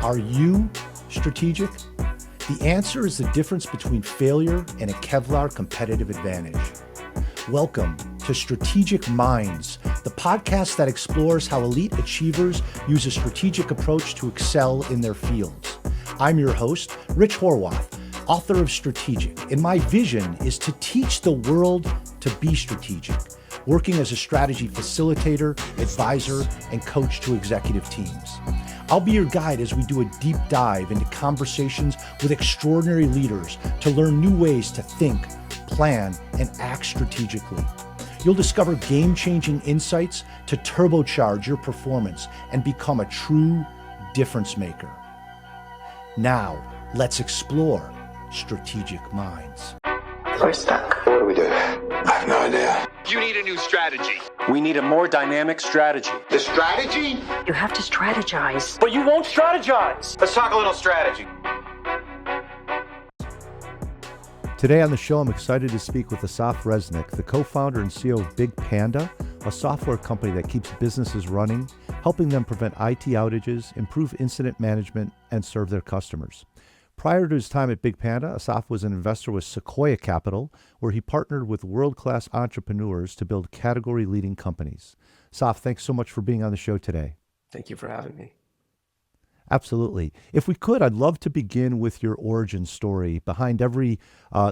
Are you strategic? The answer is the difference between failure and a Kevlar competitive advantage. Welcome to Strategic Minds, the podcast that explores how elite achievers use a strategic approach to excel in their fields. I'm your host, Rich Horwath, author of Strategic, and my vision is to teach the world to be strategic, working as a strategy facilitator, advisor, and coach to executive teams. I'll be your guide as we do a deep dive into conversations with extraordinary leaders to learn new ways to think, plan, and act strategically. You'll discover game-changing insights to turbocharge your performance and become a true difference maker. Now, let's explore Strategic Minds. We're stuck. What do we do? I have no idea. You need a new strategy. We need a more dynamic strategy. The strategy? You have to strategize. But you won't strategize. Let's talk a little strategy. Today on the show, I'm excited to speak with Assaf Resnick, the co-founder and CEO of BigPanda, a software company that keeps businesses running, helping them prevent IT outages, improve incident management, and serve their customers. Prior to his time at BigPanda, Assaf was an investor with Sequoia Capital, where he partnered with world-class entrepreneurs to build category-leading companies. Assaf, thanks so much for being on the show today. Thank you for having me. Absolutely. If we could, I'd love to begin with your origin story. Behind every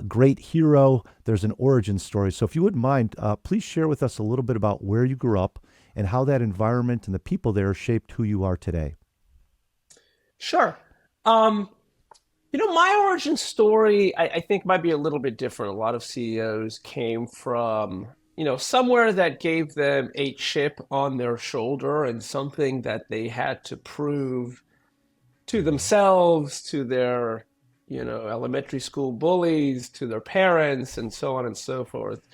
great hero, there's an origin story. So if you wouldn't mind, please share with us a little bit about where you grew up and how that environment and the people there shaped who you are today. Sure. My origin story, I think might be a little bit different. A lot of CEOs came from, somewhere that gave them a chip on their shoulder and something that they had to prove to themselves, to their, elementary school bullies, to their parents, and so on and so forth.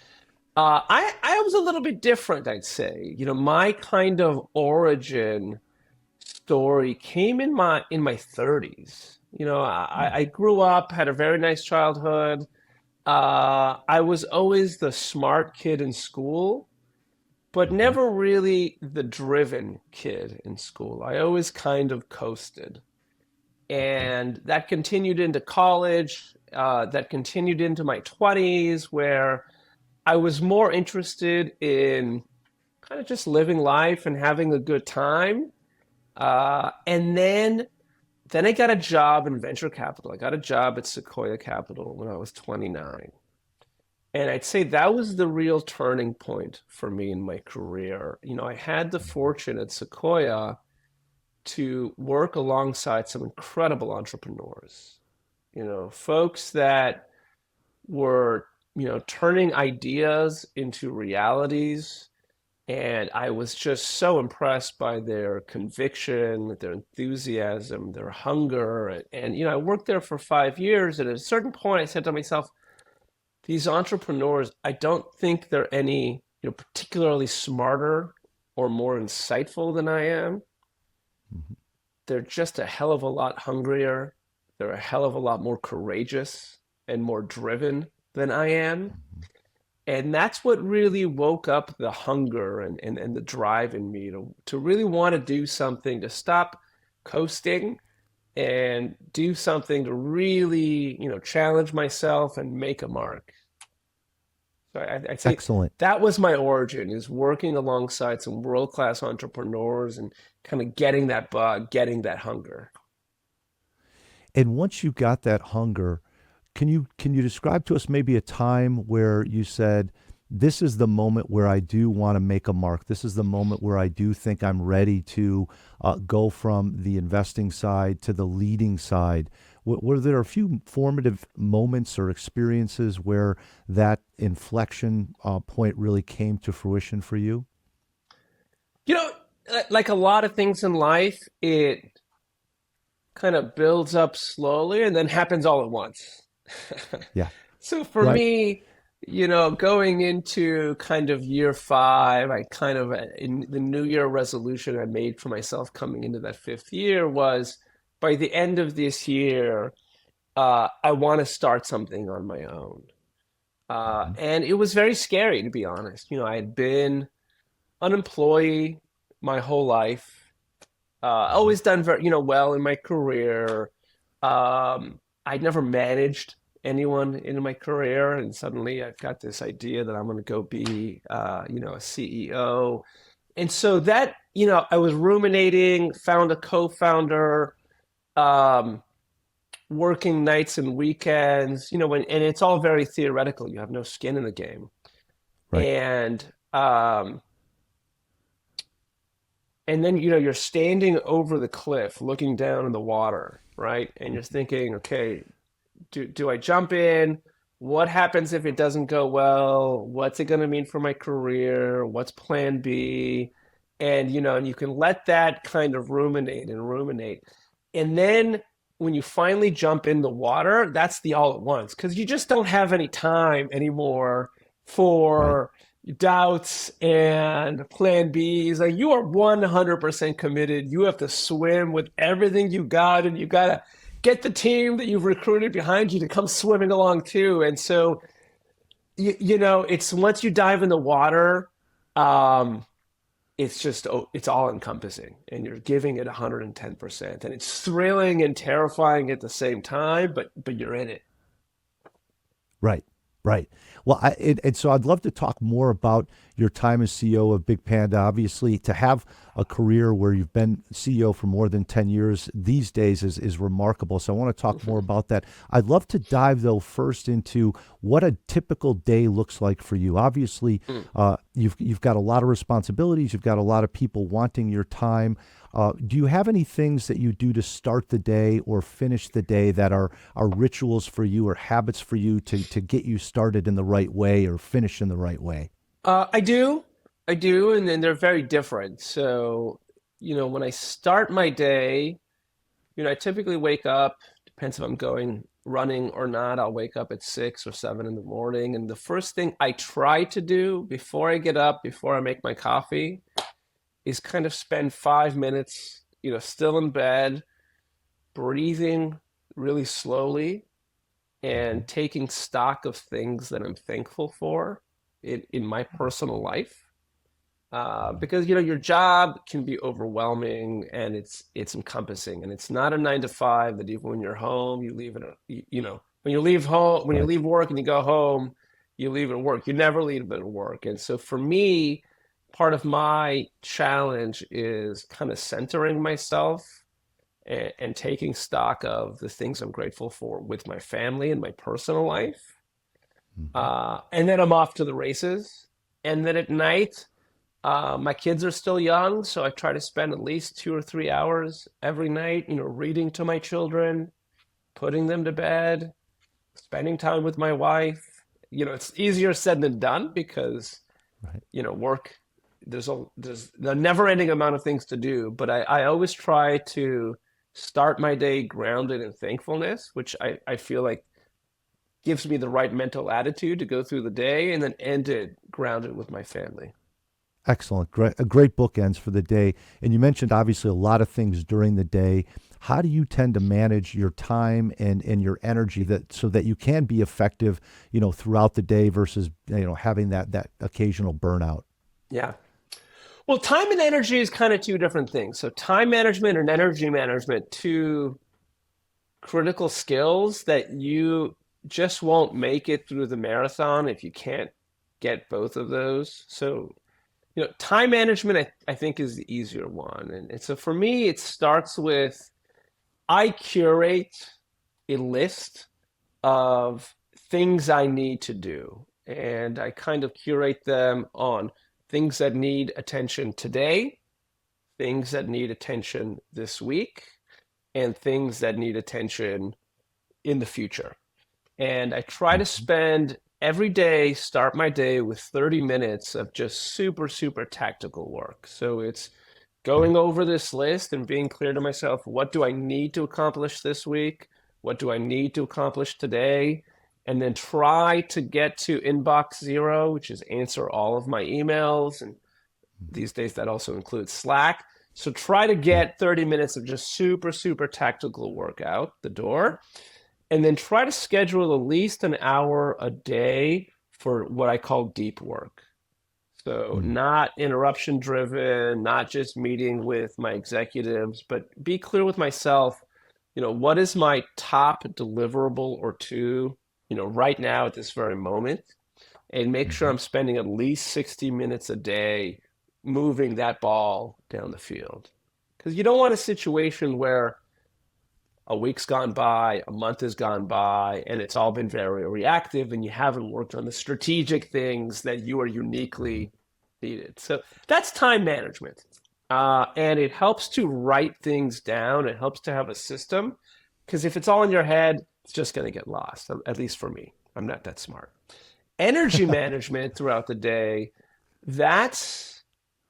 I was a little bit different, I'd say. My kind of origin story came in my 30s. I grew up, had a very nice childhood. I was always the smart kid in school, but never really the driven kid in school. I always kind of coasted. And that continued into college, that continued into my 20s, where I was more interested in kind of just living life and having a good time. And then I got a job in venture capital. I got a job at Sequoia Capital when I was 29. And I'd say that was the real turning point for me in my career. I had the fortune at Sequoia to work alongside some incredible entrepreneurs, folks that were, turning ideas into realities. And I was just so impressed by their conviction, their enthusiasm, their hunger. And I worked there for 5 years. And at a certain point, I said to myself, these entrepreneurs, I don't think they're any, particularly smarter or more insightful than I am. Mm-hmm. They're just a hell of a lot hungrier. They're a hell of a lot more courageous and more driven than I am. Mm-hmm. And that's what really woke up the hunger and the drive in me to really want to do something, to stop coasting and do something to really, challenge myself and make a mark. So I'd say excellent. That was my origin, is working alongside some world-class entrepreneurs and kind of getting that bug, getting that hunger. And once you got that hunger, Can you describe to us maybe a time where you said, this is the moment where I do want to make a mark. This is the moment where I do think I'm ready to go from the investing side to the leading side. Were there a few formative moments or experiences where that inflection point really came to fruition for you? Like a lot of things in life, it kind of builds up slowly and then happens all at once. Yeah. So for me, going into kind of year 5, I kind of, in the New Year resolution I made for myself coming into that 5th year was, by the end of this year, I want to start something on my own. And it was very scary, to be honest. I had been an employee my whole life. always done very, well in my career. I'd never managed anyone in my career, and suddenly I've got this idea that I'm going to go be, a CEO. And so that, I was ruminating, found a co-founder, um, working nights and weekends, and it's all very theoretical. You have no skin in the game. Right. And and then, you're standing over the cliff looking down in the water, right? And you're thinking, okay, do I jump in? What happens if it doesn't go well? What's it going to mean for my career? What's plan B? And and you can let that kind of ruminate and ruminate. And then when you finally jump in the water, that's the all at once, because you just don't have any time anymore Right. for doubts and plan Bs. Like, you are 100% committed. You have to swim with everything you got, and you got to get the team that you've recruited behind you to come swimming along too. And so, it's once you dive in the water, um, it's just, it's all encompassing, and you're giving it 110%, and it's thrilling and terrifying at the same time, but you're in it. Right, right. Well, and so I'd love to talk more about your time as CEO of BigPanda. Obviously, to have a career where you've been CEO for more than 10 years these days is remarkable. So I want to talk more about that. I'd love to dive, though, first into what a typical day looks like for you. Obviously, you've got a lot of responsibilities. You've got a lot of people wanting your time. Do you have any things that you do to start the day or finish the day that are rituals for you or habits for you to get you started in the right way or finish in the right way? I do, and then they're very different. So, when I start my day, I typically wake up, depends if I'm going running or not. I'll wake up at 6 or 7 in the morning. And the first thing I try to do before I get up, before I make my coffee, is kind of spend 5 minutes, still in bed, breathing really slowly and taking stock of things that I'm thankful for in my personal life. Because your job can be overwhelming, and it's encompassing, and it's not a 9 to 5 that even when you're home you leave it. When you leave home, when you Right. leave work and you go home, you leave it at work. You never leave it at work. And so for me, part of my challenge is kind of centering myself and taking stock of the things I'm grateful for with my family and my personal life. Mhm. And then I'm off to the races. And then at night, my kids are still young, so I try to spend at least 2 or 3 hours every night, reading to my children, putting them to bed, spending time with my wife. It's easier said than done because, Right. work, there's a never-ending amount of things to do, but I always try to start my day grounded in thankfulness, which I feel like gives me the right mental attitude to go through the day, and then end it grounded with my family. Excellent. A great bookends for the day. And you mentioned obviously a lot of things during the day. How do you tend to manage your time and your energy so that you can be effective, throughout the day versus, having that occasional burnout? Yeah. Well, time and energy is kind of two different things. So time management and energy management, two critical skills that you just won't make it through the marathon if you can't get both of those. So, time management, I think, is the easier one. And so for me, it starts with, I curate a list of things I need to do. And I kind of curate them on things that need attention today, things that need attention this week, and things that need attention in the future. And I try to Mhm. spend every day, start my day with 30 minutes of just super, super tactical work. So it's Okay. going over this list and being clear to myself, what do I need to accomplish this week? What do I need to accomplish today? And then try to get to inbox zero, which is answer all of my emails. And these days that also includes Slack. So try to Yeah. get 30 minutes of just super, super tactical work out the door. And then try to schedule at least an hour a day for what I call deep work. So not interruption driven, not just meeting with my executives, but be clear with myself, what is my top deliverable or two, right now at this very moment, and make sure I'm spending at least 60 minutes a day moving that ball down the field. Because you don't want a situation where a week's gone by, a month has gone by, and it's all been very reactive, and you haven't worked on the strategic things that you are uniquely needed. So that's time management. And it helps to write things down. It helps to have a system, because if it's all in your head, it's just going to get lost, at least for me. I'm not that smart. Energy management throughout the day, that's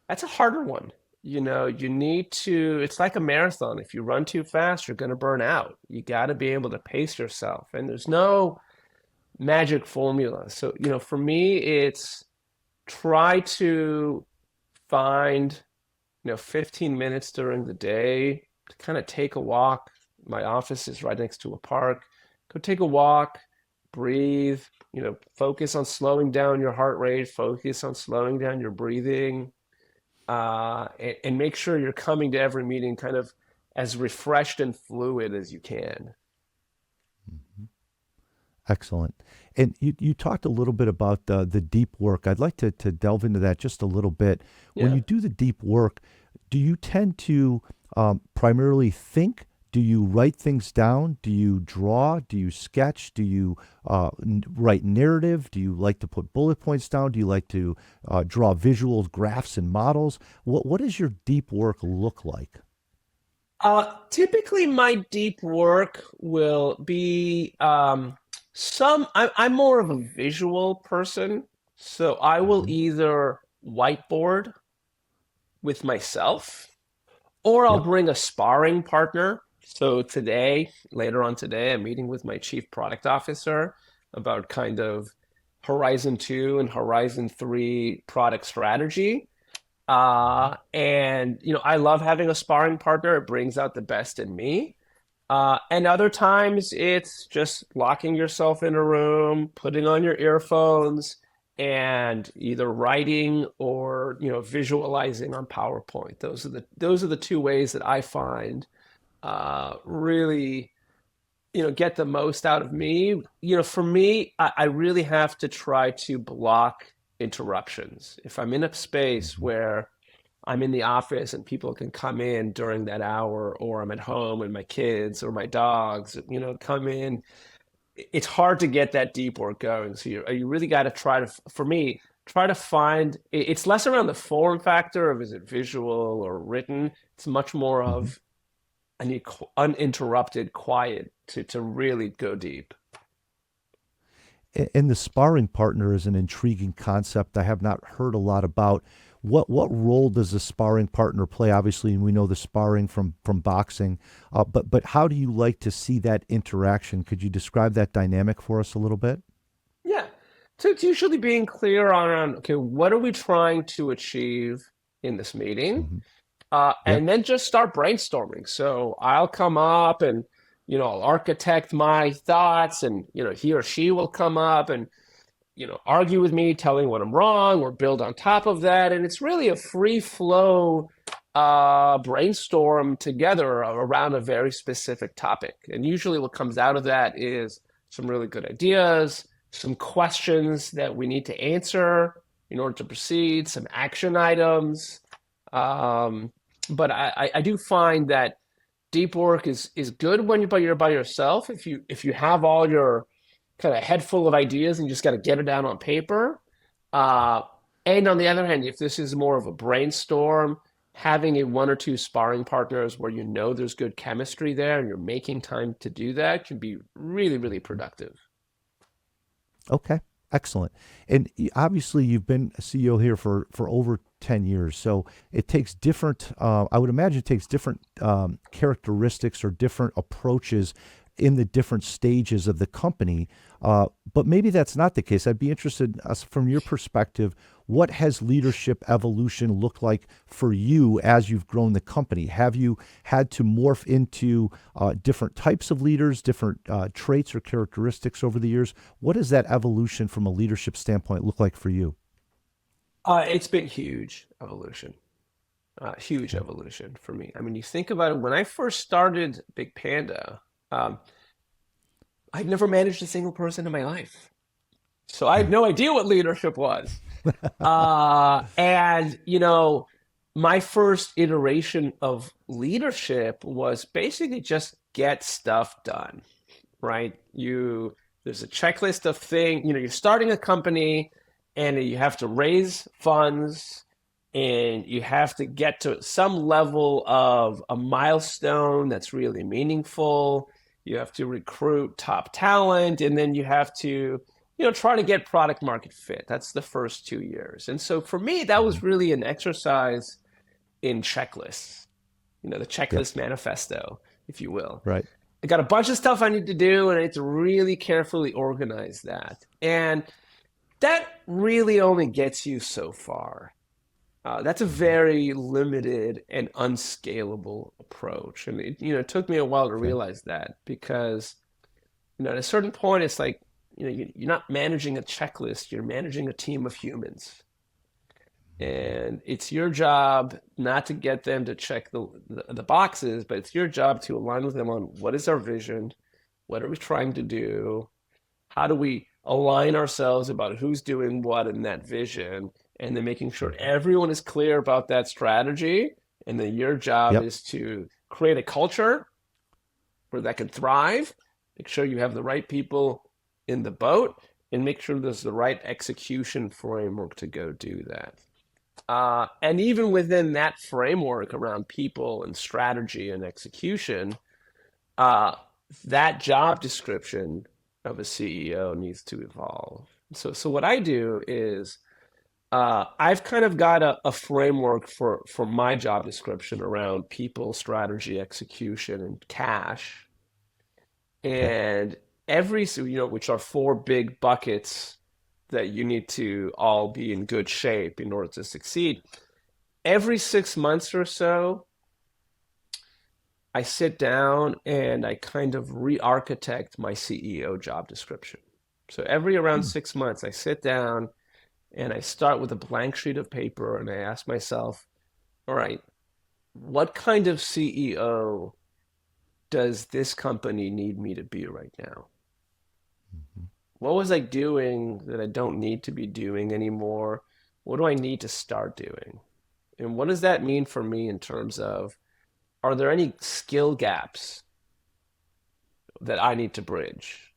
a harder one. You need to, it's like a marathon. If you run too fast, you're going to burn out. You got to be able to pace yourself. And there's no magic formula. So, for me, it's try to find, 15 minutes during the day to kind of take a walk. My office is right next to a park. Go take a walk, breathe, focus on slowing down your heart rate, focus on slowing down your breathing. And make sure you're coming to every meeting kind of as refreshed and fluid as you can. Excellent. And you talked a little bit about the deep work. I'd like to delve into that just a little bit. Yeah. When you do the deep work, do you tend to primarily think? Do you write things down? Do you draw? Do you sketch? Do you write narrative? Do you like to put bullet points down? Do you like to draw visuals, graphs, and models? What does your deep work look like? Typically, my deep work will be I'm more of a visual person, so I will either whiteboard with myself, or I'll bring a sparring partner. So later on today, I'm meeting with my chief product officer about kind of Horizon 2 and Horizon 3 product strategy. And I love having a sparring partner. It brings out the best in me. And other times it's just locking yourself in a room, putting on your earphones, and either writing or visualizing on PowerPoint. Those are the two ways that I find really get the most out of me. For me, I really have to try to block interruptions. If I'm in a space where I'm in the office and people can come in during that hour, or I'm at home and my kids or my dogs, come in, it's hard to get that deep work going. So you really got to try to find, it's less around the form factor of is it visual or written. It's much more of I need uninterrupted quiet to really go deep. And the sparring partner is an intriguing concept I have not heard a lot about. What role does the sparring partner play? Obviously, we know the sparring from boxing, but how do you like to see that interaction? Could you describe that dynamic for us a little bit? Yeah. So it's usually being clear on, okay, what are we trying to achieve in this meeting? And then just start brainstorming. So I'll come up and, I'll architect my thoughts, and, he or she will come up and, argue with me, telling what I'm wrong, or build on top of that. And it's really a free flow brainstorm together around a very specific topic. And usually what comes out of that is some really good ideas, some questions that we need to answer in order to proceed, some action items. But I do find that deep work is good when you're by yourself. If you have all your kind of head full of ideas and you just got to get it down on paper. And on the other hand, if this is more of a brainstorm, having one or two sparring partners where there's good chemistry there and you're making time to do that can be really, really productive. Okay, excellent. And obviously, you've been a CEO here for over 10 years. So it takes different, I would imagine it takes different characteristics or different approaches in the different stages of the company. But maybe that's not the case. I'd be interested from your perspective, what has leadership evolution looked like for you as you've grown the company? Have you had to morph into different types of leaders, different traits or characteristics over the years? What does that evolution from a leadership standpoint look like for you? It's been huge evolution for me. I mean, you think about it, when I first started BigPanda, I'd never managed a single person in my life. So I had no idea what leadership was. And, my first iteration of leadership was basically just get stuff done, right? There's a checklist of things, you're starting a company and you have to raise funds and you have to get to some level of a milestone that's really meaningful. You have to recruit top talent, and then you have to, try to get product market fit. That's the first 2 years. And so for me, that was really an exercise in checklists, the checklist manifesto, if you will. Right. I got a bunch of stuff I need to do, and I need to really carefully organize that. And that really only gets you so far. That's a very limited and unscalable approach. And it took me a while to realize that, because, at a certain point, it's like, you're not managing a checklist, you're managing a team of humans. And it's your job not to get them to check the boxes, but it's your job to align with them on what is our vision, what are we trying to do, how do we align ourselves about who's doing what in that vision, and then making sure everyone is clear about that strategy. And then your job is to create a culture where that can thrive, make sure you have the right people in the boat, and make sure there's the right execution framework to go do that. And even within that framework around people and strategy and execution, that job description of a CEO needs to evolve. So what I do is I've kind of got a framework for my job description around people, strategy, execution, and cash. And which are 4 big buckets that you need to all be in good shape in order to succeed. Every 6 months or so, I sit down and I kind of re-architect my CEO job description. So around 6 months, I sit down and I start with a blank sheet of paper and I ask myself, all right, what kind of CEO does this company need me to be right now? What was I doing that I don't need to be doing anymore? What do I need to start doing? And what does that mean for me in terms of, are there any skill gaps that I need to bridge?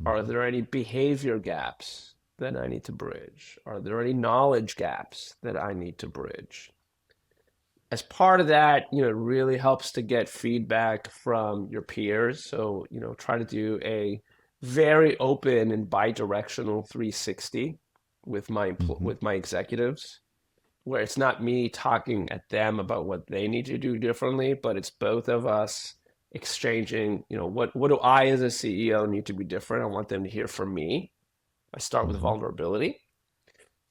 Are there any behavior gaps that I need to bridge? Are there any knowledge gaps that I need to bridge? As part of that, it really helps to get feedback from your peers. So, try to do a very open and bi-directional 360 with my executives, where it's not me talking at them about what they need to do differently, but it's both of us exchanging, what do I as a CEO need to be different? I want them to hear from me. I start with vulnerability.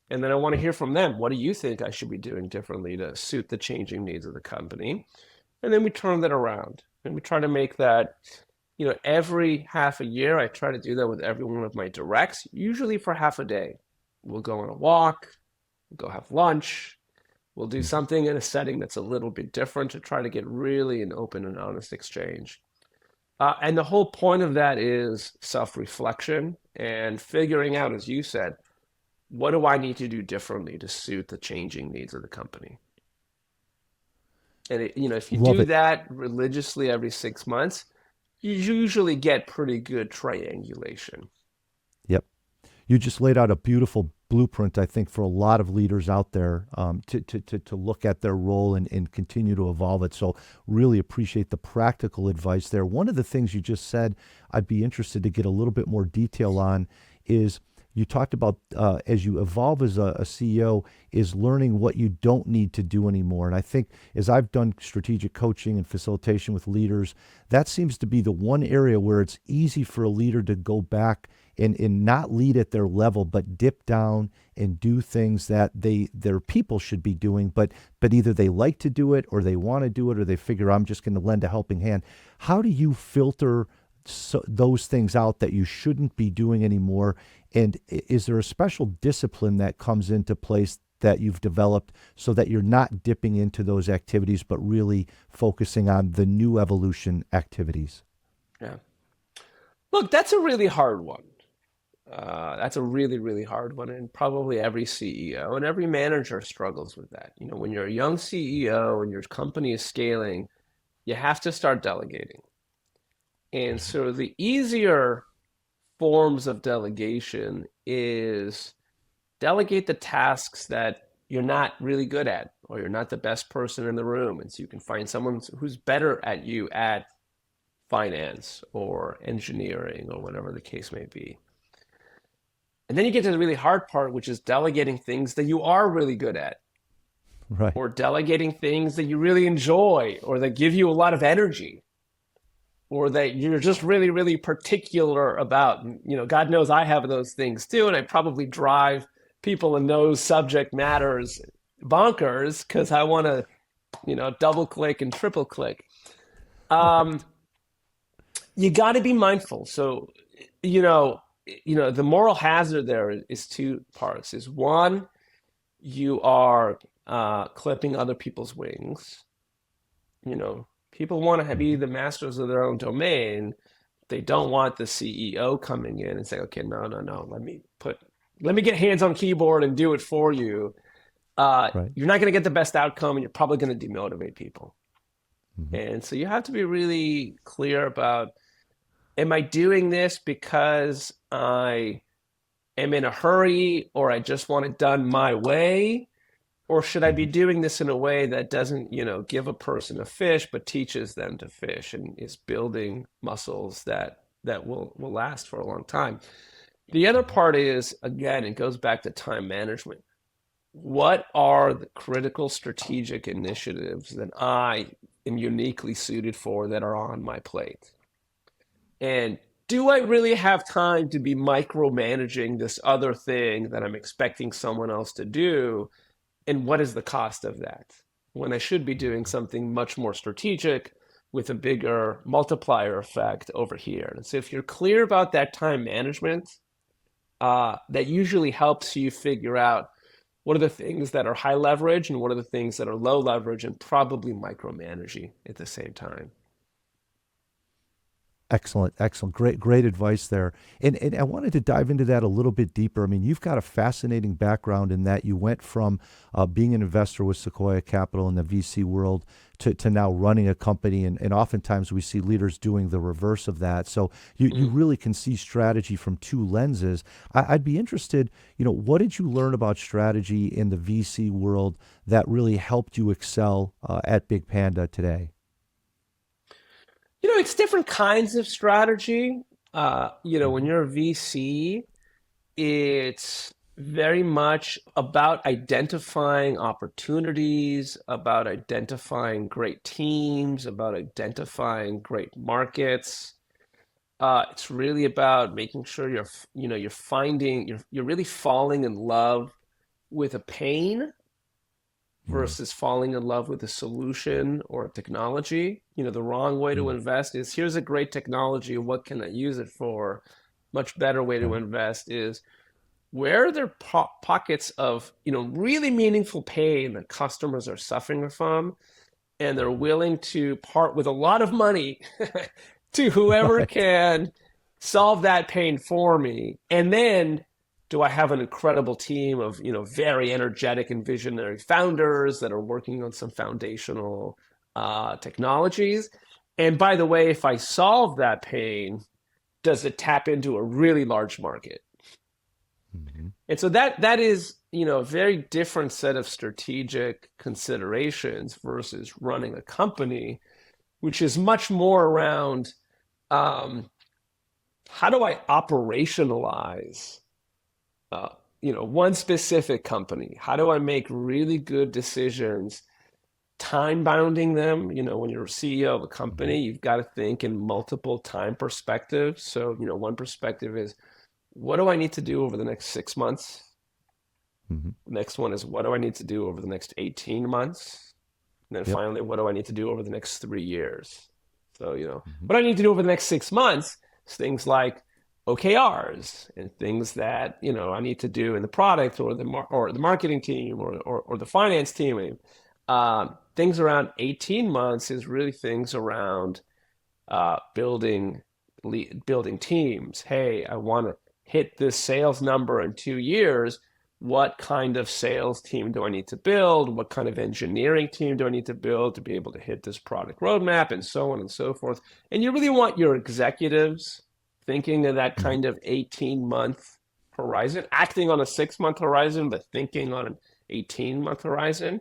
And then I want to hear from them. What do you think I should be doing differently to suit the changing needs of the company? And then we turn that around and we try to make that, every half a year. I try to do that with every one of my directs, usually for half a day. We'll go on a walk, we'll go have lunch, we'll do something in a setting that's a little bit different to try to get really an open and honest exchange. And the whole point of that is self-reflection and figuring out, as you said, what do I need to do differently to suit the changing needs of the company? And if you do that religiously every 6 months, you usually get pretty good triangulation. Yep. You just laid out a beautiful blueprint, I think, for a lot of leaders out there to look at their role and continue to evolve it. So really appreciate the practical advice there. One of the things you just said I'd be interested to get a little bit more detail on is you talked about as you evolve as a CEO is learning what you don't need to do anymore. And I think as I've done strategic coaching and facilitation with leaders, that seems to be the one area where it's easy for a leader to go back and not lead at their level, but dip down and do things that their people should be doing, but either they like to do it or they want to do it or they figure I'm just going to lend a helping hand. How do you filter those things out that you shouldn't be doing anymore? And is there a special discipline that comes into place that you've developed so that you're not dipping into those activities, but really focusing on the new evolution activities? Yeah. Look, that's a really hard one. That's a really, really hard one. And probably every CEO and every manager struggles with that. When you're a young CEO and your company is scaling, you have to start delegating. And so the easier forms of delegation is delegate the tasks that you're not really good at, or you're not the best person in the room. And so you can find someone who's better at you at finance or engineering or whatever the case may be. And then you get to the really hard part, which is delegating things that you are really good at, Right. or delegating things that you really enjoy, or that give you a lot of energy, or that you're just really, really particular about. God knows I have those things too, and I probably drive people in those subject matters bonkers because I want to, double click and triple click. You got to be mindful. So, the moral hazard there is two parts. Is one, you are clipping other people's wings. People want to be the masters of their own domain. They don't want the CEO coming in and saying, okay, no, let me get hands on keyboard and do it for you. Right. You're not going to get the best outcome, and you're probably going to demotivate people. Mm-hmm. And so you have to be really clear about, am I doing this because I am in a hurry, or I just want it done my way? Or should I be doing this in a way that doesn't, give a person a fish, but teaches them to fish and is building muscles that will last for a long time? The other part is, again, it goes back to time management. What are the critical strategic initiatives that I am uniquely suited for that are on my plate? And do I really have time to be micromanaging this other thing that I'm expecting someone else to do? And what is the cost of that, when I should be doing something much more strategic with a bigger multiplier effect over here? And so if you're clear about that time management, that usually helps you figure out what are the things that are high leverage and what are the things that are low leverage, and probably micromanaging at the same time. Excellent. Great advice there. And I wanted to dive into that a little bit deeper. I mean, you've got a fascinating background in that you went from being an investor with Sequoia Capital in the VC world to now running a company. And oftentimes we see leaders doing the reverse of that. So you really can see strategy from two lenses. I'd be interested, what did you learn about strategy in the VC world that really helped you excel at BigPanda today? It's different kinds of strategy. When you're a VC, it's very much about identifying opportunities, about identifying great teams, about identifying great markets. It's really about making sure you're really falling in love with a pain versus falling in love with a solution or a technology. The wrong way to invest is, here's a great technology, what can I use it for? Much better way to invest is, where are there pockets of, really meaningful pain that customers are suffering from, and they're willing to part with a lot of money to whoever can solve that pain for me. And then, do I have an incredible team of, very energetic and visionary founders that are working on some foundational technologies? And by the way, if I solve that pain, does it tap into a really large market? Mm-hmm. And so that is, a very different set of strategic considerations versus running a company, which is much more around how do I operationalize one specific company? How do I make really good decisions, time bounding them? When you're a CEO of a company, you've got to think in multiple time perspectives. So, one perspective is, what do I need to do over the next 6 months? Mm-hmm. Next one is, what do I need to do over the next 18 months? And then finally, what do I need to do over the next 3 years? So, what I need to do over the next 6 months is things like OKRs and things that, I need to do in the product or the marketing team or the finance team. Things around 18 months is really things around building teams. Hey, I want to hit this sales number in 2 years. What kind of sales team do I need to build? What kind of engineering team do I need to build to be able to hit this product roadmap, and so on and so forth? And you really want your executives thinking of that kind of 18-month horizon, acting on a 6-month horizon, but thinking on an 18-month horizon.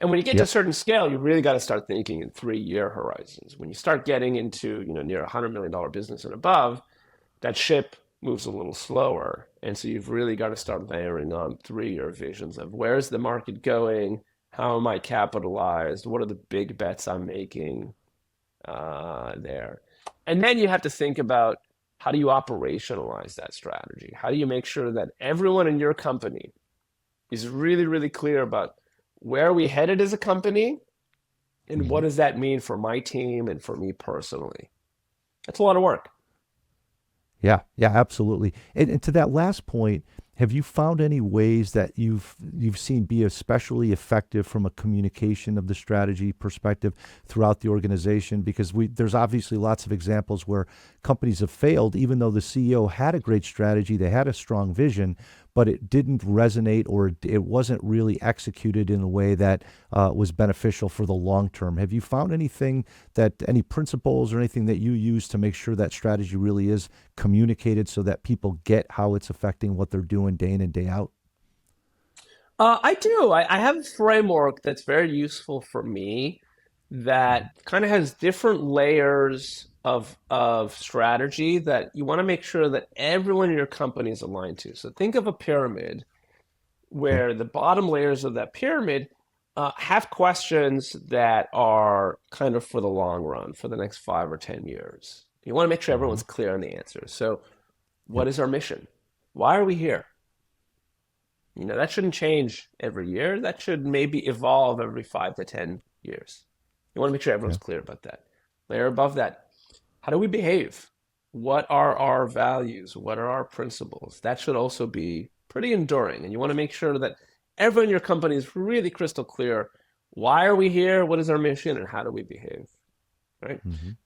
And when you get to a certain scale, you really got to start thinking in 3-year horizons. When you start getting into, near $100 million business and above, that ship moves a little slower. And so you've really got to start layering on 3-year visions of where's the market going? How am I capitalized? What are the big bets I'm making there? And then you have to think about, how do you operationalize that strategy? How do you make sure that everyone in your company is really, really clear about where are we headed as a company, and what does that mean for my team and for me personally? That's a lot of work. Yeah, absolutely. And to that last point, have you found any ways that you've seen be especially effective from a communication of the strategy perspective throughout the organization? Because there's obviously lots of examples where companies have failed, even though the CEO had a great strategy, they had a strong vision, but it didn't resonate, or it wasn't really executed in a way that was beneficial for the long term. Have you found any principles or anything that you use to make sure that strategy really is communicated so that people get how it's affecting what they're doing day in and day out? I do. I have a framework that's very useful for me that kind of has different layers of strategy that you want to make sure that everyone in your company is aligned to. So think of a pyramid where the bottom layers of that pyramid have questions that are kind of for the long run, for the next 5 or 10 years. You want to make sure everyone's clear on the answers. So what is our mission? Why are we here? That shouldn't change every year. That should maybe evolve every 5 to 10 years. You want to make sure everyone's clear about that. Layer above that, how do we behave? What are our values? What are our principles? That should also be pretty enduring. And you want to make sure that everyone in your company is really crystal clear. Why are we here? What is our mission? And how do we behave? Right?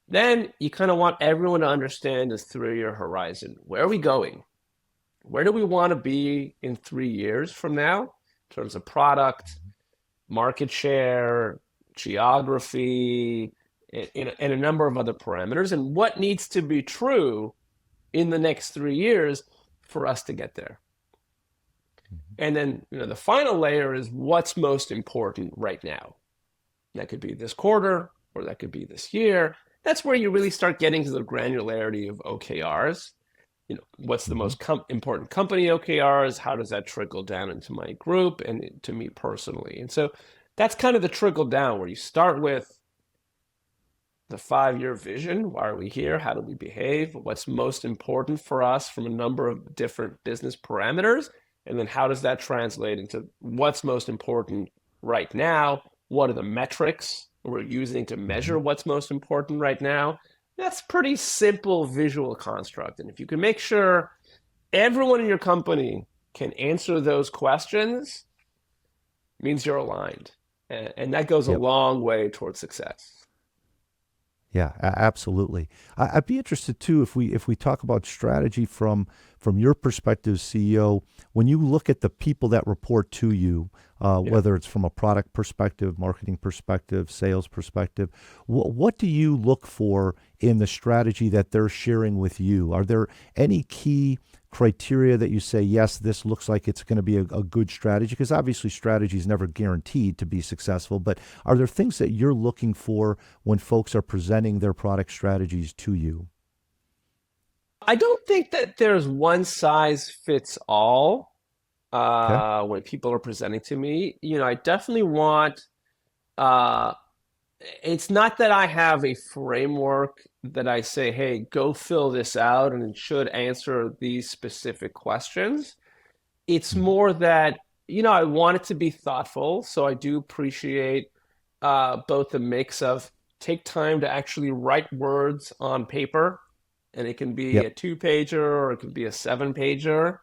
Then you kind of want everyone to understand this 3-year horizon. Where are we going? Where do we want to be in 3 years from now in terms of product, market share, geography, and a number of other parameters, and what needs to be true in the next 3 years for us to get there? And then, the final layer is what's most important right now. That could be this quarter, or that could be this year. That's where you really start getting to the granularity of OKRs. What's the most important company OKRs? How does that trickle down into my group and to me personally? And so that's kind of the trickle down, where you start with the 5-year vision. Why are we here? How do we behave? What's most important for us from a number of different business parameters? And then how does that translate into what's most important right now? What are the metrics we're using to measure what's most important right now? That's pretty simple visual construct. And if you can make sure everyone in your company can answer those questions, it means you're aligned. And that goes a long way towards success. Yeah, absolutely. I'd be interested too if we talk about strategy from your perspective, CEO. When you look at the people that report to you, whether it's from a product perspective, marketing perspective, sales perspective, what do you look for in the strategy that they're sharing with you? Are there any key criteria that you say, yes, this looks like it's going to be a good strategy? Because obviously strategy is never guaranteed to be successful, but are there things that you're looking for when folks are presenting their product strategies to you? I don't think that there's one size fits all when people are presenting to me. I definitely want, it's not that I have a framework that I say, hey, go fill this out and it should answer these specific questions. It's more that, I want it to be thoughtful. So I do appreciate both the mix of take time to actually write words on paper and it can be Yep. a 2-pager or it could be a 7-pager.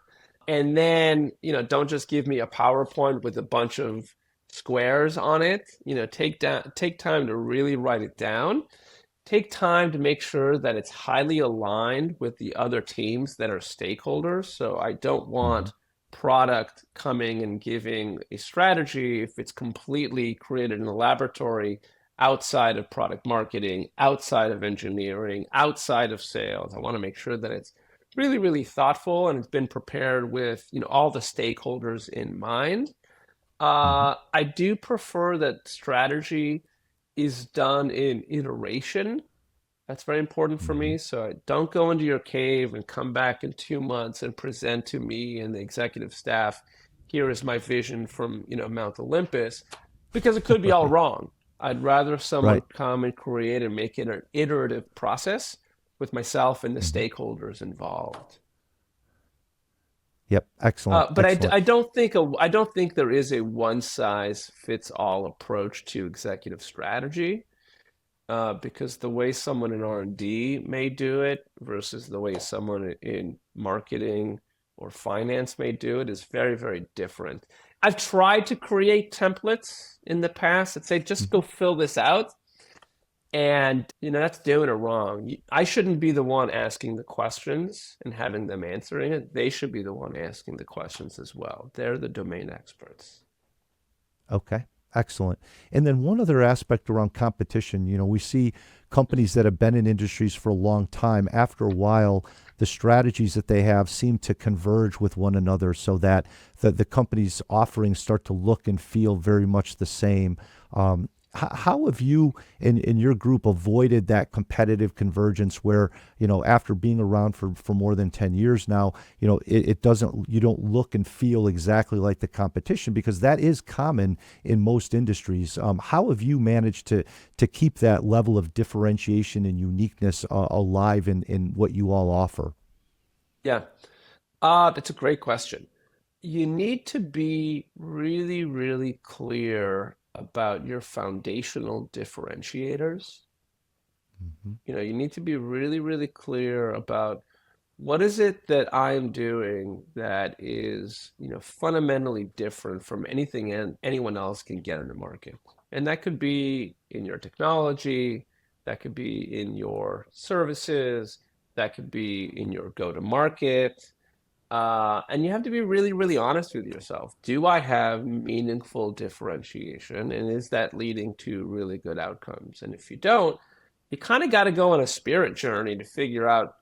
And then, don't just give me a PowerPoint with a bunch of squares on it. Take time to really write it down. Take time to make sure that it's highly aligned with the other teams that are stakeholders. So I don't Mm-hmm. want product coming and giving a strategy if it's completely created in the laboratory outside of product marketing, outside of engineering, outside of sales. I want to make sure that it's really, really thoughtful and it's been prepared with, all the stakeholders in mind. Mm-hmm. I do prefer that strategy is done in iteration. That's very important for Mm-hmm. me. So don't go into your cave and come back in 2 months and present to me and the executive staff, here is my vision from, Mount Olympus, because it could be all Right. wrong. I'd rather someone Right. come and create and make it an iterative process with myself and the Mm-hmm. stakeholders involved. Yep. Excellent. But Excellent. I don't think there is a one size fits all approach to executive strategy, because the way someone in R&D may do it versus the way someone in marketing or finance may do it is very, very different. I've tried to create templates in the past that say, just Mhm. go fill this out. And, that's doing it wrong. I shouldn't be the one asking the questions and having them answering it. They should be the one asking the questions as well. They're the domain experts. Okay. Excellent. And then one other aspect around competition, we see companies that have been in industries for a long time. After a while, the strategies that they have seem to converge with one another so that the company's offerings start to look and feel very much the same. How have you in your group avoided that competitive convergence where, after being around for more than 10 years now, it doesn't, you don't look and feel exactly like the competition, because that is common in most industries. How have you managed to keep that level of differentiation and uniqueness alive in what you all offer? Yeah, that's a great question. You need to be really, really clear about your foundational differentiators. Hmm. You need to be really, really clear about what is it that I'm doing that is, fundamentally different from anything anyone else can get in the market. And that could be in your technology, that could be in your services, that could be in your go-to-market. And you have to be really, really honest with yourself. Do I have meaningful differentiation? And is that leading to really good outcomes? And if you don't, you kind of got to go on a spirit journey to figure out,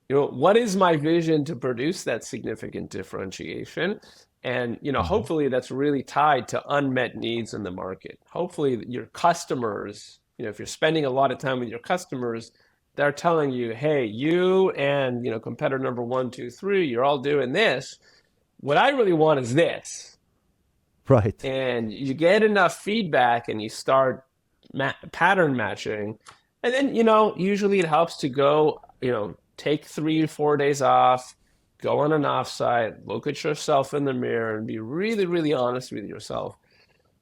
what is my vision to produce that significant differentiation? And, Hmm. hopefully that's really tied to unmet needs in the market. Hopefully your customers, if you're spending a lot of time with your customers, they're telling you, hey, you and, competitor number 1, 2, 3, you're all doing this. What I really want is this. Right. And you get enough feedback and you start pattern matching. And then, usually it helps to go, take 3 or 4 days off, go on an offsite, look at yourself in the mirror and be really, really honest with yourself.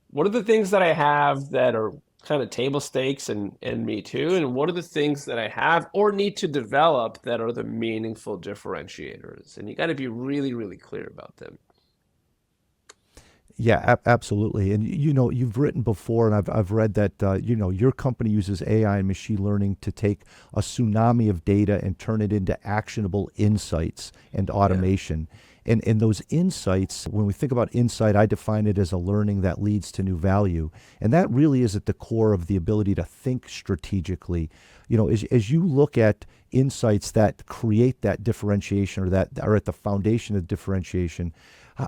What are the things that I have that are kind of table stakes and me too? And what are the things that I have or need to develop that are the meaningful differentiators? And you got to be really, really clear about them. Yeah, absolutely. And you've written before, and I've read that your company uses AI and machine learning to take a tsunami of data and turn it into actionable insights and Yeah. automation. And those insights, when we think about insight, I define it as a learning that leads to new value. And that really is at the core of the ability to think strategically. As you look at insights that create that differentiation or that are at the foundation of differentiation,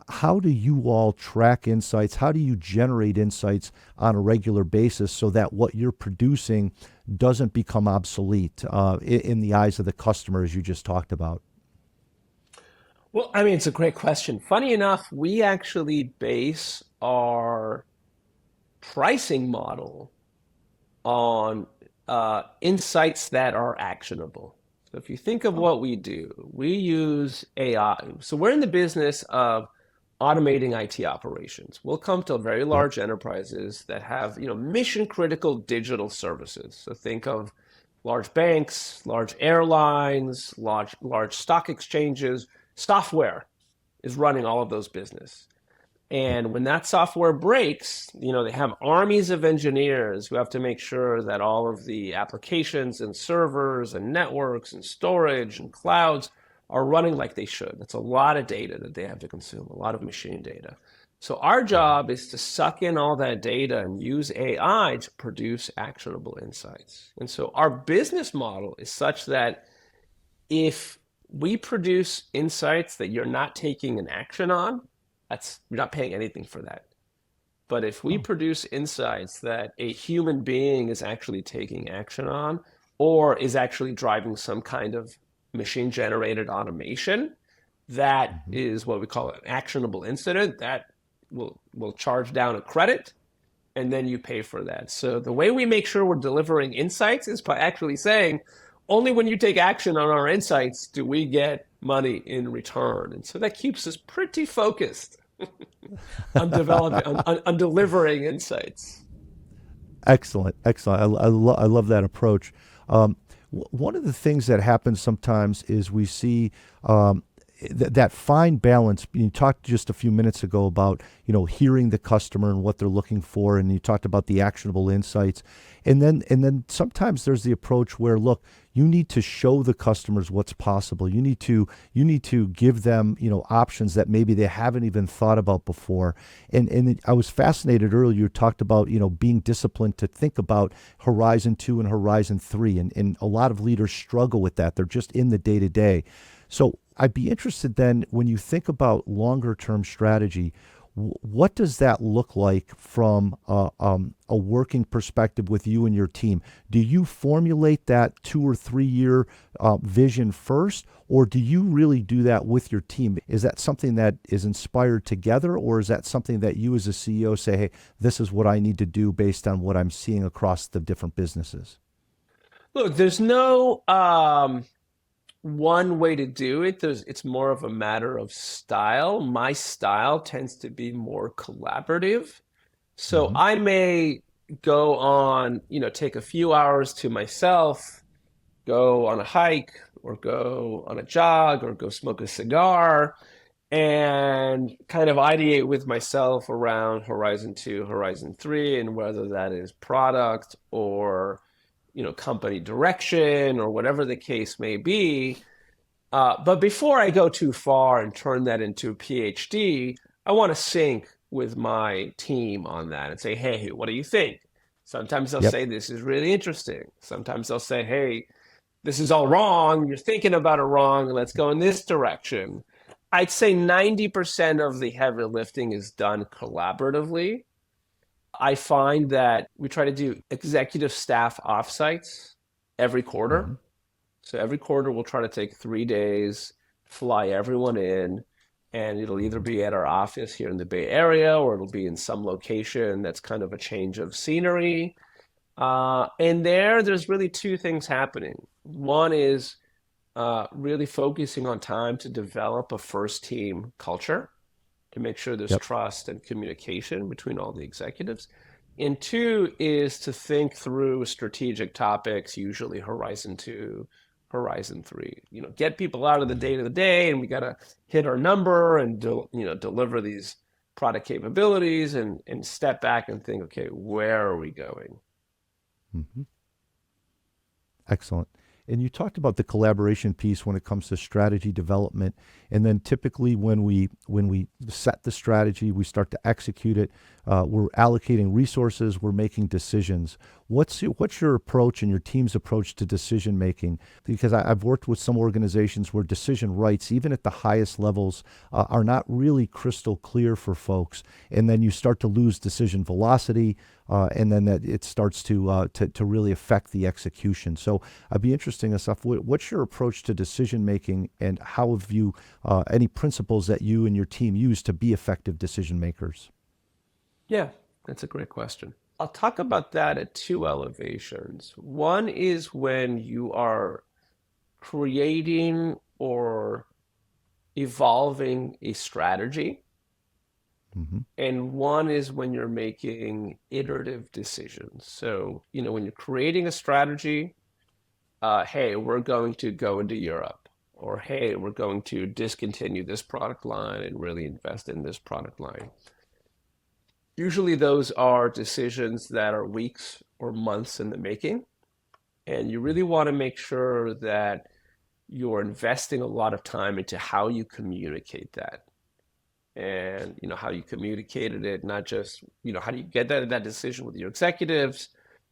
how do you all track insights? How do you generate insights on a regular basis so that what you're producing doesn't become obsolete in the eyes of the customer, as you just talked about? Well, I mean, it's a great question. Funny enough, we actually base our pricing model on insights that are actionable. So if you think of what we do, we use AI. So we're in the business of automating IT operations. We'll come to very Yep. large enterprises that have, mission critical digital services. So think of large banks, large airlines, large stock exchanges. Software is running all of those business. And when that software breaks, they have armies of engineers who have to make sure that all of the applications and servers and networks and storage and clouds are running like they should. That's a lot of data that they have to consume, a lot of machine data. So our job is to suck in all that data and use AI to produce actionable insights. And so our business model is such that if we produce insights that you're not taking an action on, you're not paying anything for that. But if we produce insights that a human being is actually taking action on, or is actually driving some kind of machine-generated automation, that is what we call an actionable incident. That will charge down a credit, and then you pay for that. So the way we make sure we're delivering insights is by actually saying, only when you take action on our insights do we get money in return. And so that keeps us pretty focused on developing, on delivering insights. Excellent. I love that approach. One of the things that happens sometimes is we see that fine balance. You talked just a few minutes ago about hearing the customer and what they're looking for, and you talked about the actionable insights, and then sometimes there's the approach where, look, you need to show the customers what's possible. You need to give them options that maybe they haven't even thought about before. And I was fascinated earlier. You talked about being disciplined to think about Horizon 2 and Horizon 3, and a lot of leaders struggle with that. They're just in the day to day. So I'd be interested then, when you think about longer term strategy, what does that look like from a working perspective with you and your team? Do you formulate that 2 or 3 year vision first, or do you really do that with your team? Is that something that is inspired together, or is that something that you as a CEO say, hey, this is what I need to do based on what I'm seeing across the different businesses? Look, there's no one way to do it. It's more of a matter of style. My style tends to be more collaborative. So I may go on, take a few hours to myself, go on a hike or go on a jog or go smoke a cigar and kind of ideate with myself around Horizon 2, Horizon 3, and whether that is product or company direction or whatever the case may be. But before I go too far and turn that into a PhD, I want to sync with my team on that and say, hey, what do you think? Sometimes they'll say, this is really interesting. Sometimes they'll say, hey, this is all wrong. You're thinking about it wrong. Let's go in this direction. I'd say 90% of the heavy lifting is done collaboratively. I find that we try to do executive staff offsites every quarter. So every quarter we'll try to take 3 days, fly everyone in, and it'll either be at our office here in the Bay Area or it'll be in some location that's kind of a change of scenery. And there's really 2 things happening. One is really focusing on time to develop a first team culture, to make sure there's trust and communication between all the executives. And 2 is to think through strategic topics, usually Horizon 2, Horizon 3. Get people out of the day, and we got to hit our number and deliver these product capabilities, and step back and think, okay, where are we going? Excellent. And you talked about the collaboration piece when it comes to strategy development, and then typically when we set the strategy, we start to execute it. We're allocating resources. We're making decisions. What's your approach and your team's approach to decision making? Because I've worked with some organizations where decision rights, even at the highest levels, are not really crystal clear for folks, and then you start to lose decision velocity, and then that it starts to really affect the execution. So I'd be interesting, Assaf, what's your approach to decision making, and how have you any principles that you and your team use to be effective decision makers? Yeah, that's a great question. I'll talk about that at 2 elevations. One is when you are creating or evolving a strategy. And one is when you're making iterative decisions. So, when you're creating a strategy, hey, we're going to go into Europe, or hey, we're going to discontinue this product line and really invest in this product line. Usually those are decisions that are weeks or months in the making, and you really want to make sure that you're investing a lot of time into how you communicate that. And how you communicated it, not just how do you get that decision with your executives,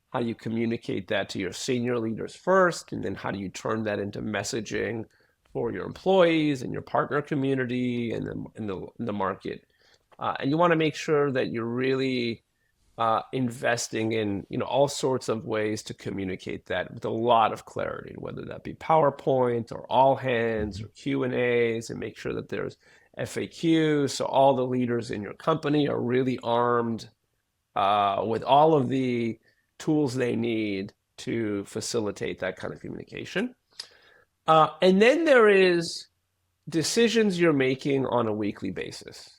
how you communicate that to your senior leaders first, and then how do you turn that into messaging for your employees and your partner community and the market. And you want to make sure that you're really investing in all sorts of ways to communicate that with a lot of clarity, whether that be PowerPoint or all hands or Q&As, and make sure that there's FAQs, so all the leaders in your company are really armed with all of the tools they need to facilitate that kind of communication. And then there is decisions you're making on a weekly basis.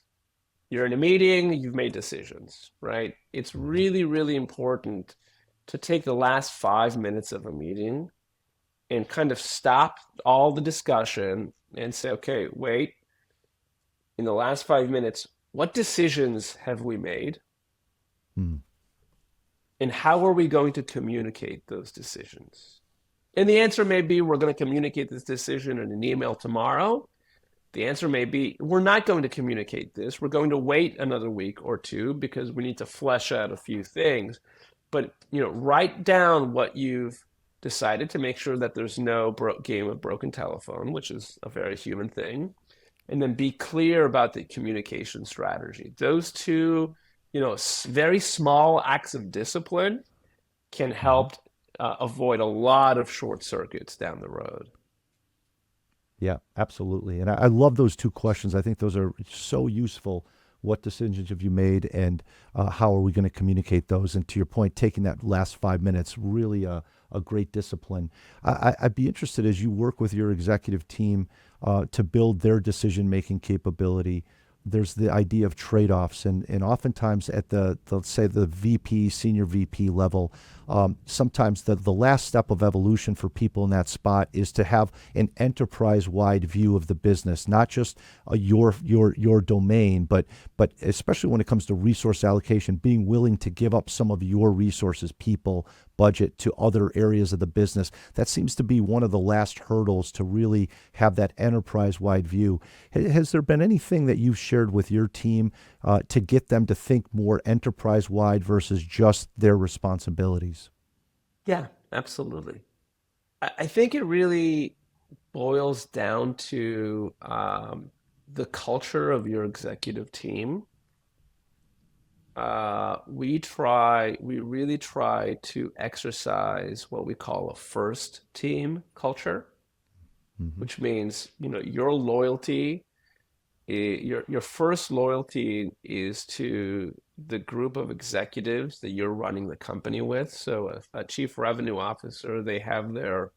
You're in a meeting, you've made decisions, right? It's really, really important to take the last 5 minutes of a meeting and kind of stop all the discussion and say, okay, wait, in the last 5 minutes, what decisions have we made? And how are we going to communicate those decisions? And the answer may be, we're going to communicate this decision in an email tomorrow. The answer may be, we're not going to communicate this. We're going to wait another week or two because we need to flesh out a few things. But, write down what you've decided to make sure that there's no game of broken telephone, which is a very human thing. And then be clear about the communication strategy. Those two, very small acts of discipline can help avoid a lot of short circuits down the road. Yeah, absolutely. And I love those two questions. I think those are so useful. What decisions have you made, and how are we going to communicate those? And to your point, taking that last 5 minutes, really a great discipline. I'd be interested, as you work with your executive team to build their decision-making capability, there's the idea of trade-offs. And oftentimes at the say the VP, senior VP level, sometimes the last step of evolution for people in that spot is to have an enterprise-wide view of the business, not just your domain, but especially when it comes to resource allocation, being willing to give up some of your resources, people, budget to other areas of the business. That seems to be one of the last hurdles to really have that enterprise-wide view. Has there been anything that you've shared with your team to get them to think more enterprise-wide versus just their responsibilities? Yeah, absolutely. I think it really boils down to the culture of your executive team. We really try to exercise what we call a first team culture, which means, your loyalty, your first loyalty is to the group of executives that you're running the company with. So a chief revenue officer, they have their,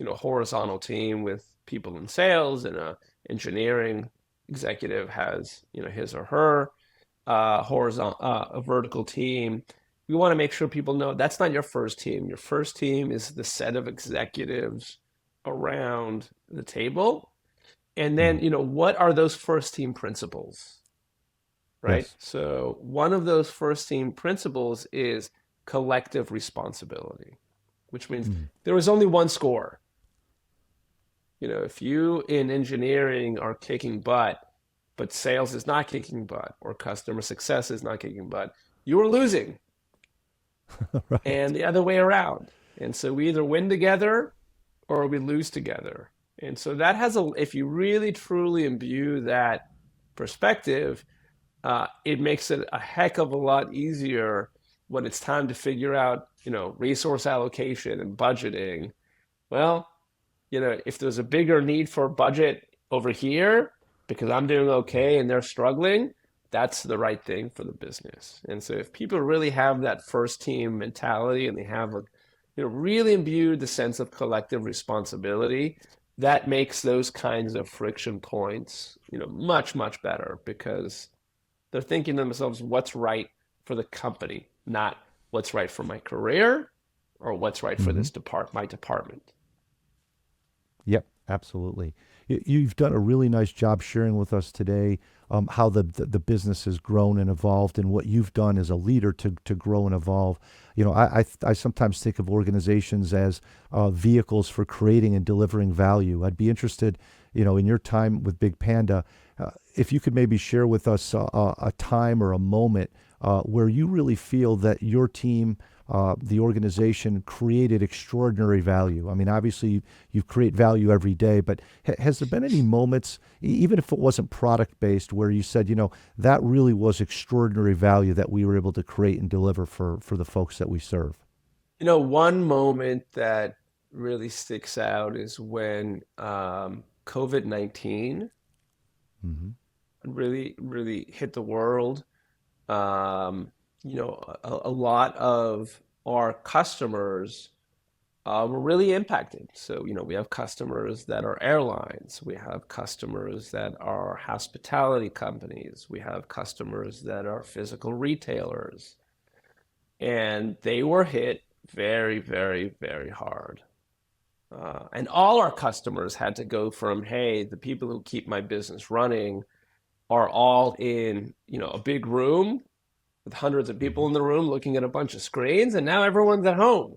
horizontal team with people in sales, and a engineering executive has, his or her horizontal, a vertical team. We want to make sure people know that's not your first team. Your first team is the set of executives around the table. And then, what are those first team principles? Right? Yes. So one of those first team principles is collective responsibility, which means there is only one score. If you in engineering are kicking butt, but sales is not kicking butt, or customer success is not kicking butt, you are losing. Right. And the other way around. And so we either win together or we lose together. And so that if you really truly imbue that perspective, it makes it a heck of a lot easier when it's time to figure out, resource allocation and budgeting. Well, if there's a bigger need for budget over here because I'm doing okay and they're struggling, that's the right thing for the business. And so if people really have that first team mentality, and they have really imbued the sense of collective responsibility, that makes those kinds of friction points, much, much better, because they're thinking to themselves, what's right for the company, not what's right for my career or what's right for my department. Yep, absolutely. You've done a really nice job sharing with us today how the business has grown and evolved, and what you've done as a leader to grow and evolve. I sometimes think of organizations as vehicles for creating and delivering value. I'd be interested, in your time with BigPanda, if you could maybe share with us a time or a moment where you really feel that your team, the organization, created extraordinary value. I mean, obviously, you create value every day, but has there been any moments, even if it wasn't product-based, where you said, that really was extraordinary value that we were able to create and deliver for the folks that we serve? One moment that really sticks out is when COVID-19 Mm-hmm. really, really hit the world. A lot of our customers were really impacted. So, we have customers that are airlines, we have customers that are hospitality companies, we have customers that are physical retailers, and they were hit very, very, very hard. And all our customers had to go from, hey, the people who keep my business running are all in, a big room with hundreds of people in the room looking at a bunch of screens, and now everyone's at home.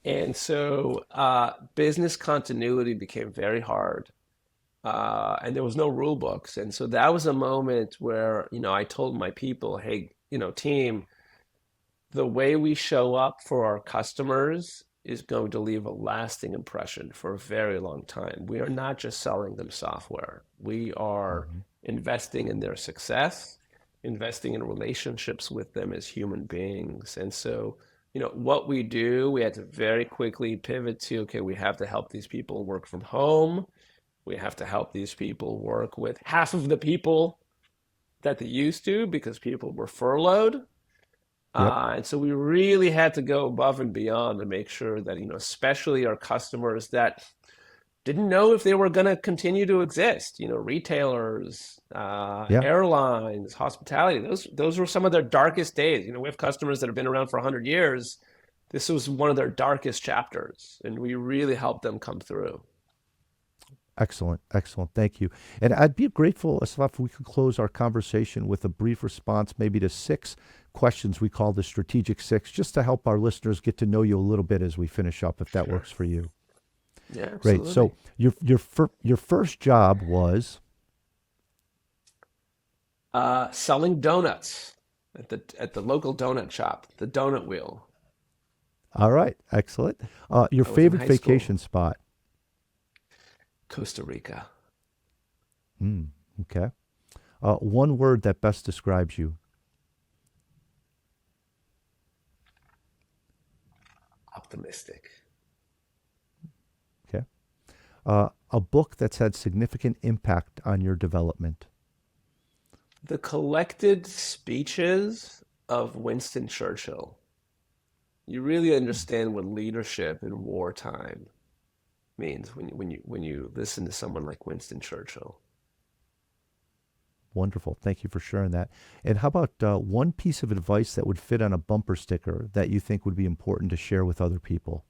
And so business continuity became very hard, and there was no rule books. And so that was a moment where, I told my people, hey, team, the way we show up for our customers is going to leave a lasting impression for a very long time. We are not just selling them software. We are investing in their success, investing in relationships with them as human beings. And so, what we do, we had to very quickly pivot to, okay, we have to help these people work from home. We have to help these people work with half of the people that they used to because people were furloughed. Yep. And so we really had to go above and beyond to make sure that, especially our customers that didn't know if they were going to continue to exist, retailers, Yeah. airlines, hospitality, those were some of their darkest days. We have customers that have been around for 100 years. This was one of their darkest chapters, and we really helped them come through. Excellent. Excellent. Thank you. And I'd be grateful, Assaf, if we could close our conversation with a brief response, maybe to 6 questions we call the Strategic 6, just to help our listeners get to know you a little bit as we finish up, if that works for you. Yeah, absolutely. Great. So your first job was selling donuts at the local donut shop, the Donut Wheel. all right. Excellent. Your was in favorite high vacation spot? Costa Rica. Okay. One word that best describes you? Optimistic. Okay. A book that's had significant impact on your development? The collected speeches of Winston Churchill. You really understand what leadership in wartime means when you listen to someone like Winston Churchill. Wonderful. Thank you for sharing that. And how about one piece of advice that would fit on a bumper sticker that you think would be important to share with other people?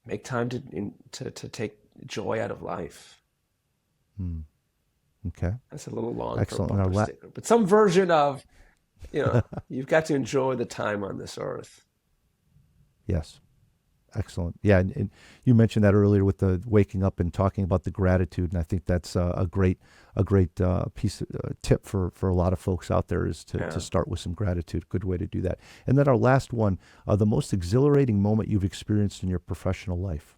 Make time to take joy out of life. Okay. That's a little long Excellent. for a bumper sticker, but some version of, you've got to enjoy the time on this earth. Yes. Excellent. Yeah, and you mentioned that earlier with the waking up and talking about the gratitude, and I think that's a great piece tip for a lot of folks out there is to start with some gratitude. Good way to do that. And then our last one, the most exhilarating moment you've experienced in your professional life.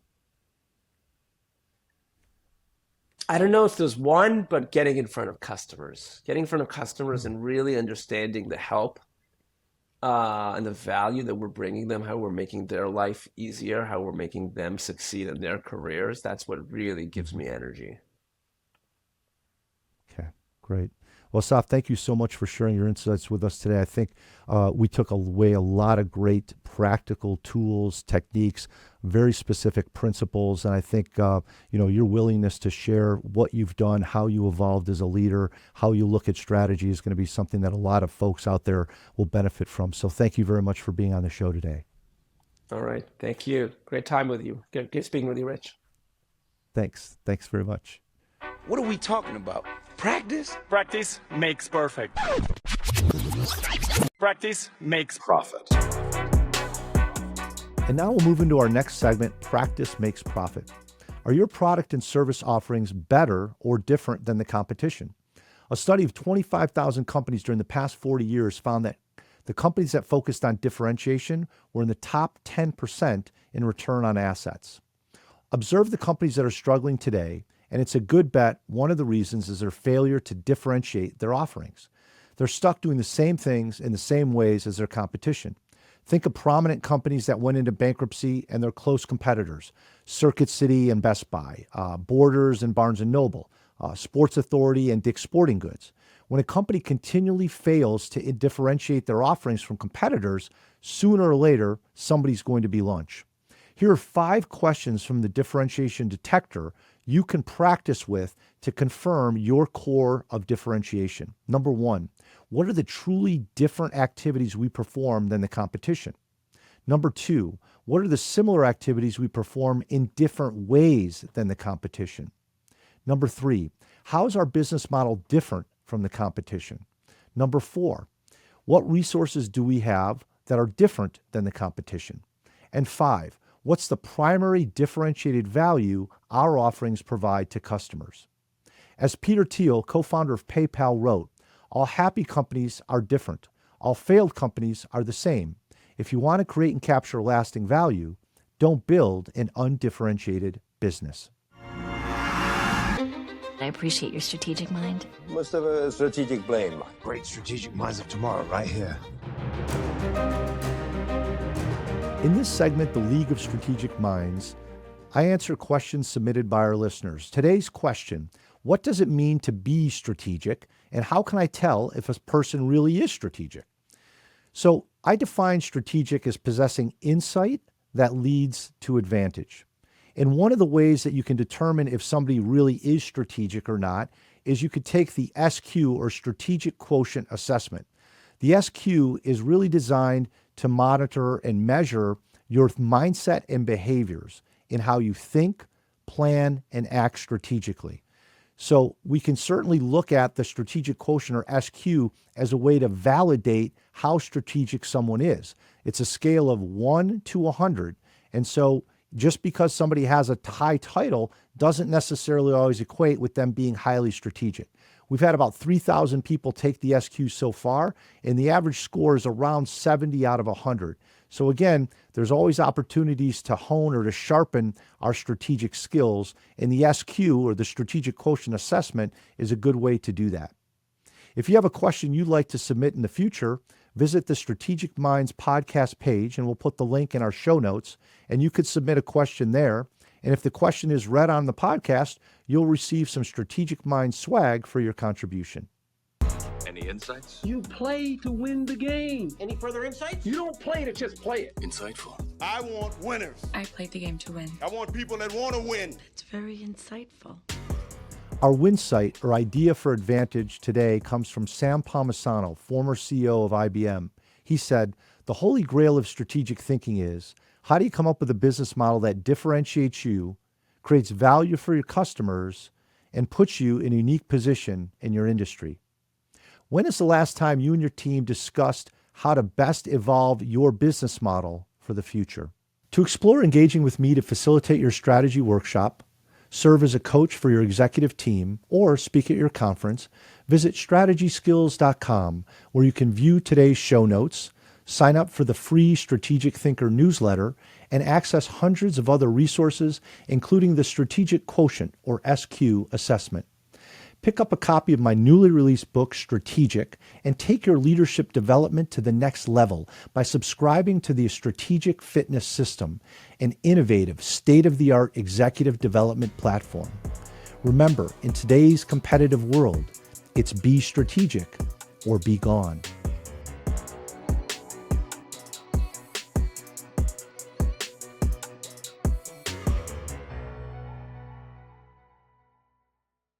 I don't know if there's one, but getting in front of customers and really understanding the help and the value that we're bringing them, how we're making their life easier, how we're making them succeed in their careers. That's what really gives me energy. Okay, great. Well, Assaf, thank you so much for sharing your insights with us today. I think we took away a lot of great practical tools, techniques, very specific principles, and I think your willingness to share what you've done, how you evolved as a leader, how you look at strategy is going to be something that a lot of folks out there will benefit from. So thank you very much for being on the show today. All right. Thank you. Great time with you. Good speaking with you, Rich. Thanks. Thanks very much. What are we talking about? Practice? Practice makes perfect. Practice makes Profit. And now we'll move into our next segment, Practice Makes Profit. Are your product and service offerings better or different than the competition? A study of 25,000 companies during the past 40 years found that the companies that focused on differentiation were in the top 10% in return on assets. Observe the companies that are struggling today, and it's a good bet one of the reasons is their failure to differentiate their offerings. They're stuck doing the same things in the same ways as their competition. Think of prominent companies that went into bankruptcy and their close competitors, Circuit City and Best Buy, Borders and Barnes & Noble, Sports Authority and Dick's Sporting Goods. When a company continually fails to differentiate their offerings from competitors, sooner or later, somebody's going to be lunch. Here are 5 questions from the differentiation detector you can practice with to confirm your core of differentiation. Number 1, what are the truly different activities we perform than the competition? Number 2, what are the similar activities we perform in different ways than the competition? Number 3, how is our business model different from the competition? Number 4, what resources do we have that are different than the competition? And 5, what's the primary differentiated value our offerings provide to customers? As Peter Thiel, co-founder of PayPal, wrote, all happy companies are different. All failed companies are the same. If you want to create and capture lasting value, don't build an undifferentiated business. I appreciate your strategic mind. Must have a strategic blame. Great strategic minds of tomorrow right here. In this segment, The League of Strategic Minds, I answer questions submitted by our listeners. Today's question, what does it mean to be strategic, and how can I tell if a person really is strategic? So I define strategic as possessing insight that leads to advantage. And one of the ways that you can determine if somebody really is strategic or not is you could take the SQ, or Strategic Quotient Assessment. The SQ is really designed to monitor and measure your mindset and behaviors in how you think, plan, and act strategically. So we can certainly look at the strategic quotient, or SQ, as a way to validate how strategic someone is. It's a scale of 1 to 100. And so just because somebody has a high title doesn't necessarily always equate with them being highly strategic. We've had about 3,000 people take the SQ so far, and the average score is around 70 out of 100. So again, there's always opportunities to hone or to sharpen our strategic skills, and the SQ, or the Strategic Quotient Assessment, is a good way to do that. If you have a question you'd like to submit in the future, visit the Strategic Minds podcast page, and we'll put the link in our show notes, and you could submit a question there. And if the question is read on the podcast, you'll receive some Strategic Minds swag for your contribution. Any insights? You play to win the game. Any further insights? You don't play to just play it. Insightful. I want winners. I played the game to win. I want people that want to win. It's very insightful. Our Winsight, or idea for advantage today, comes from Sam Palmisano, former CEO of IBM. He said, the holy grail of strategic thinking is, how do you come up with a business model that differentiates you, creates value for your customers, and puts you in a unique position in your industry? When is the last time you and your team discussed how to best evolve your business model for the future? To explore engaging with me to facilitate your strategy workshop, serve as a coach for your executive team, or speak at your conference, visit strategyskills.com, where you can view today's show notes, sign up for the free Strategic Thinker newsletter, and access hundreds of other resources, including the Strategic Quotient, or SQ, assessment. Pick up a copy of my newly released book, Strategic, and take your leadership development to the next level by subscribing to the Strategic Fitness System, an innovative, state-of-the-art executive development platform. Remember, in today's competitive world, it's be strategic or be gone.